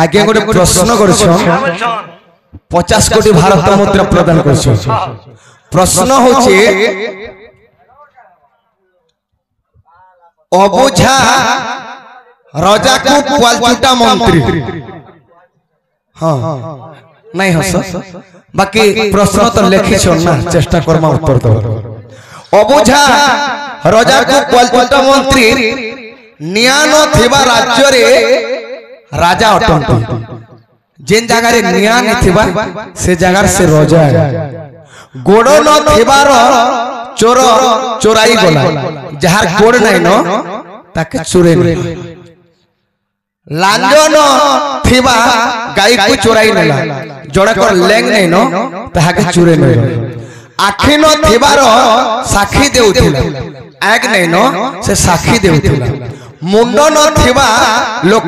आगे गोटे प्रश्न कर 50 कोटी भारत मुद्रा प्रदान कर प्रश्न होचे अबुझा राजा को क्वालचुटा मंत्री हाँ नहीं हस बाकी प्रश्न तो लिखी ना चेष्टा करमा उत्तर दो अबुझा राजा को क्वालचुटा मंत्री नियान थिबा राज्य रे राजा अटंती जेन जगह रे नियान थिबा से जगह से राजा गोड़ न थिबार चोर चोराई गला जहार गोड़ नहीं न ताके चोरे लांजन थिबा गाय को चोराई नेला जड़े को लेंग नहीं न ताके चोरे नेला आखि न थिबार साखी देउथिला आग नहीं न से साखी देउथिला मुंड न थिबा लोक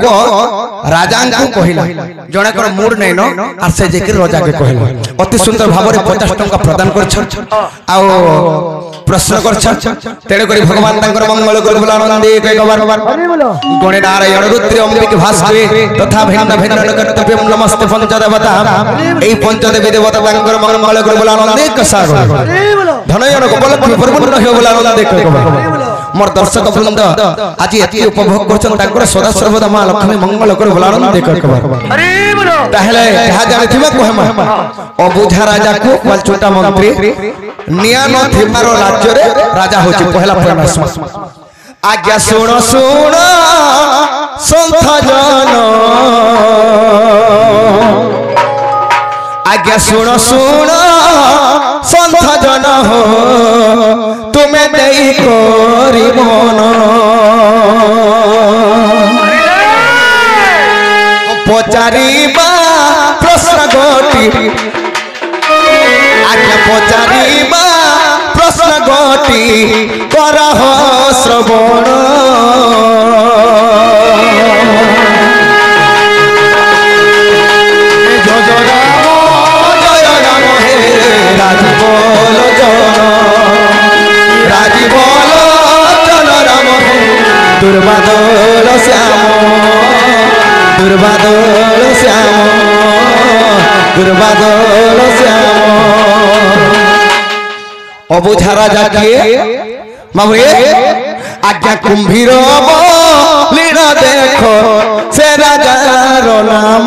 राजा को कहला जड़े को मूड नहीं न आर से जेके राजा के कहला अति सुंदर भाव रे 50 टंका प्रदान कर आ प्रश्न कर तेरे करी भगवान तांकर मंगल कर बोला आनंद एक बार गणे नारायण रुद्र अंबिके भास्वे तथा भिन्न भिन्न कर्तव्य नमस्ते पंचदेवता एई पंचदेवी देवता तांकर मंगल कर बोला आनंद एक सागर धनयन गोपाल परिपूर्ण हो बोला आनंद एक बार मोर दर्शक वृंद आज एति उपभोग करछन तांकर सदा सर्वदा मां लक्ष्मी मंगल कर बोला आनंद एक बार अरे बोलो ताहले जहा जानिथिबा कहमा अबुझा राजा को क्वालचुटा मंत्री नियान थिबार राज्य रे राजा होची पहला प्रयास आज्ञा सुन सुन संत जन आज्ञा सुन सुन संत जन हो तुम्हें देई करी मन पचारिबा प्रश्न गोटी आज्ञा पचारिबा प्रश्न गोटी करह श्रवण जय राम हे राजीबल जन राम हे दुर्बादल श्याम दुर्बादल श्याम दुर्बादल श्याम अबुझा राजा किए मामुए आज्ञा कुंभीर लीन देखो से राजार नाम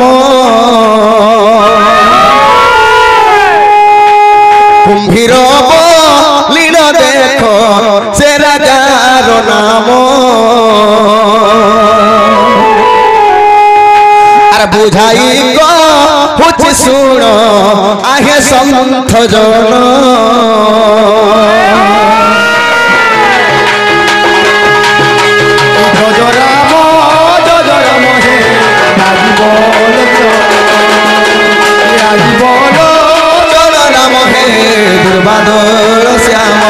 कुंभीर लीन देखो से राजार नाम अरे बुझाई गो कुछ सुनो आहे संत जन दुर्बादल श्याम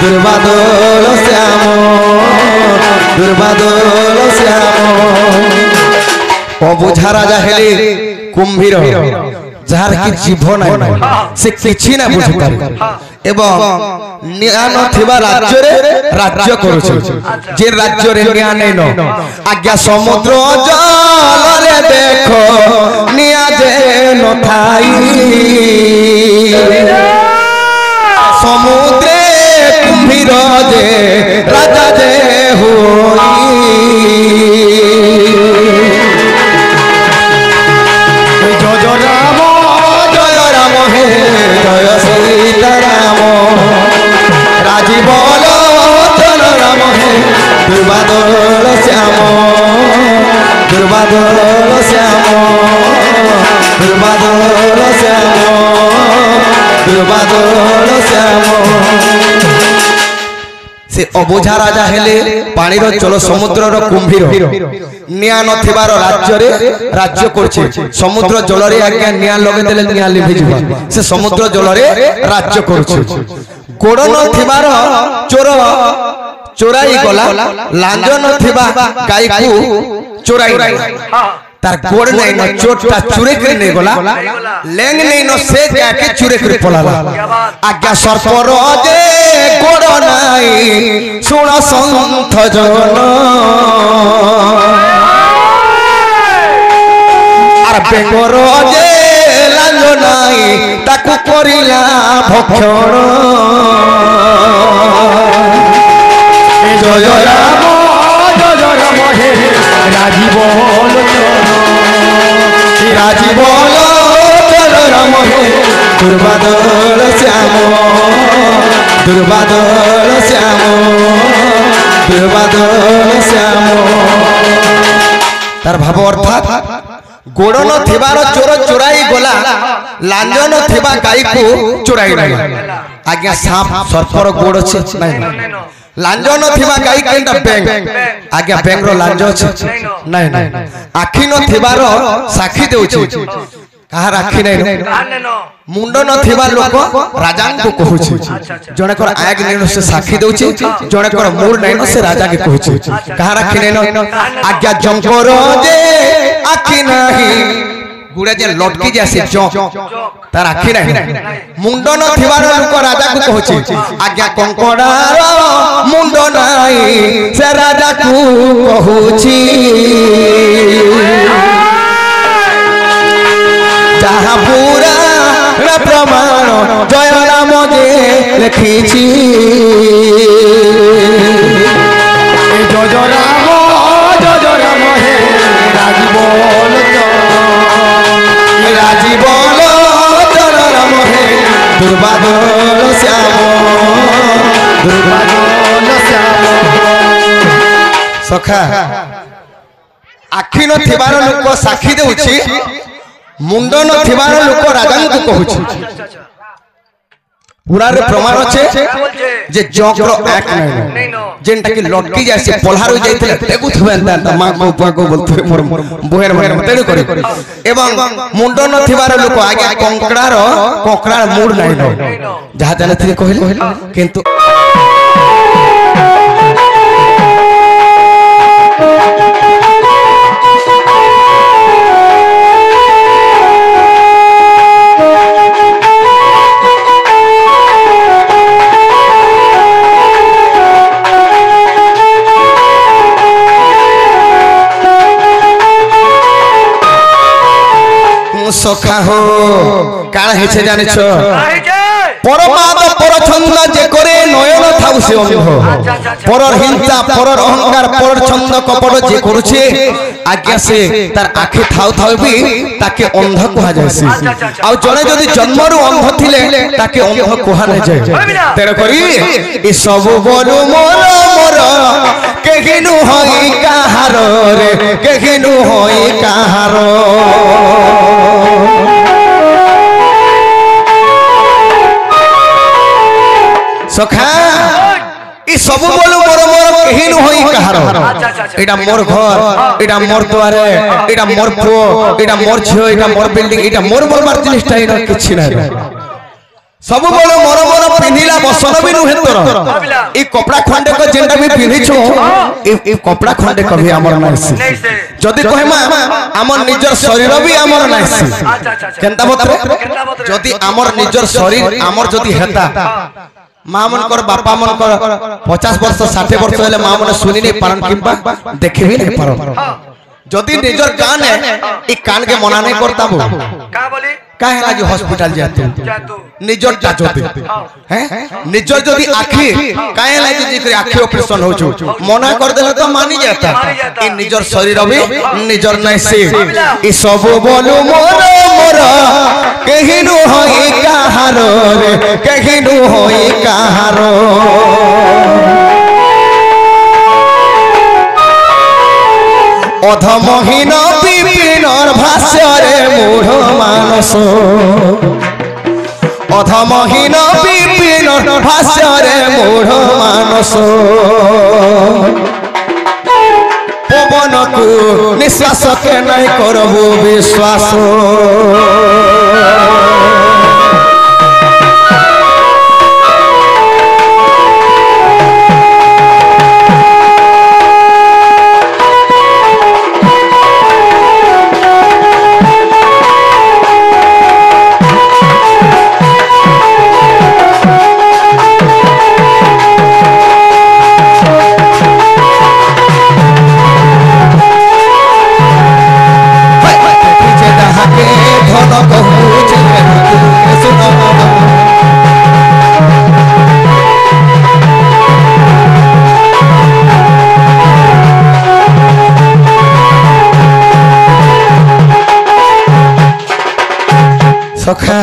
दुर्बादल श्याम दुर्बादल श्याम अबुझा राजा हेले कुंभीर जार की जीव नाही से किछि ना बुझि पारे एवं न्याय थिबा राज्य रे राज्य करूछ जे राज्य रे न्याय नै न आज्ञा समुद्र जल रे देखो न्याय जे न थाई समुद्रे कुंभीर जे राजा जे होई जय सीताराम राजीबल जन राम हे दुर्बादल श्याम दुर्बादल श्याम दुर्बादल श्याम दुर्बादल श्याम से अबुझा राजा हेले पानीर चल समुद्र कुंभीर निया नथिबार राज्य रे राज्य करछे समुद्र जल रे आज्ञा निया लगे देले निया लिभि जिबा से समुद्र जल रे राज्य करछे गोड़ नथिबार चोर चोराई गला लांज नथिबा गाय को चोराई तार गोड़ नहीं न चोटा चुरे कर नहीं गला लेंग नहीं न से जाके चुरे कर पलाला आज्ञा सर्पर जे गोड़ नहीं सुन संत जन ବେକର ଯେ ଲାଞ୍ଜ ନାହିଁ ତାକୁ କରିଲା ଭକ୍ଷଣ ଜୟ ରାମ ହେ ରାଜୀବ ରାଜୀବ ରାମ ହେ ଦୁର୍ବାଦଳ ଶ୍ୟାମ ଦୁର୍ବାଦଳ ଶ୍ୟାମ ଦୁର୍ବାଦଳ ଶ୍ୟାମ तार भाव अर्थात गोड़ न थिबार चोर चोराई गला लांज न थिबा गाई को चोराई गला आज्ञा सांप सर्पर गोड़ अछि नहीं लांज न थिबा गाई केनटा बैंक आज्ञा बैंक रो लांज अछि नहीं नहीं आखि न थिबार साखी देउछि कहा राखी नहीं मुंड न थिबा लोक राजा को कहूछि जणे कर आग नेनो से साखी देउछि जणे कर मूल नैनो से राजा के कहूछि कहा राखी नहीं आज्ञा जंकर जे आखि नहीं गुड़े जे लटकी जासे जंक तार आखि नहीं मुंड न थिबार लोक राजा को कहूछि आज्ञा कंकड़ार मुंड नहीं से राजा को कहूछि जहाँ पूरा प्रमाण जय राम जे लिखी जय राम हे राजीव राजीव राम हे दुर्बादल श्याम दुर्बादल श्याम सखा आखि न थिबार लोक साखी देउछि मुंड न थिबार लोक राजा को कहूछि पुरार प्रमाण छे जे जंकर एक नै जेनटा कि लटकी जासे पल्हार हो जाइतले देखु थबेंता मां को उपा को बोलते मोर बोहेर बोहेर तेनु करी एवं मुंड न थिबार लोक आगे कोकड़ा मूड नै न जहा जाने थी कहले किंतु सखा हो काण हेछे जाने छ परमाद परछंद जे करे नयन थाउ से अंध परर हिंसा परर अहंकार परर छंद कपट जे करूछे आज्ञा से तार आखे थाउ थाउ भी ताके अंध कहा जायसी आ जने जदी जन्मरु अंध थिले ताके अंध कहा नै जाय तेरे करी ई सब बोलु मोर मोर केहिनु होई काहार रे केहिनु होई काहार सखा ई सब बोलु मोर मोर केहिनु होई कहार एटा मोर घर एटा मोर द्वारे एटा मोर पो एटा मोर झियो एटा मोर बिल्डिंग एटा मोर मोर जिनिसटा इन किछि नै सब बोलो मोर मोर पिंधिला बसन भी नु हेतर ई कपड़ा खंडे को जेंडा भी पिंधिछु ई कपड़ा खंडे कभी हमर नाइसी जदी कहमा हमर निजर शरीर भी हमर नाइसी केनता बतरे जदी हमर निजर शरीर हमर जदी हेता मां मन कर बापा मन कर 50 वर्ष 60 वर्ष हेले मां मन सुनि नै पारन किंबा देखि भी नै पारन जदी निजर कान है ई कान के मना नै करता बो का बोली काहे लागी हॉस्पिटल जातु निजर जाजोते हैं निजर जदी आखी काहे लागी जे आखी ऑपरेशन होछु मना कर देले तो मानी जाता ई निजर शरीर भी निजर नै से ई सब बोलु मोर मोर केहिनु होई काहार रे केहिनु होई काहार अधमहीन विपिनर भाष्य रे मूढ़ मानस अधमहीन विपिनर भाष्य रे मूढ़ मानस पवन को निश्वास के नहीं करबो विश्वास सखा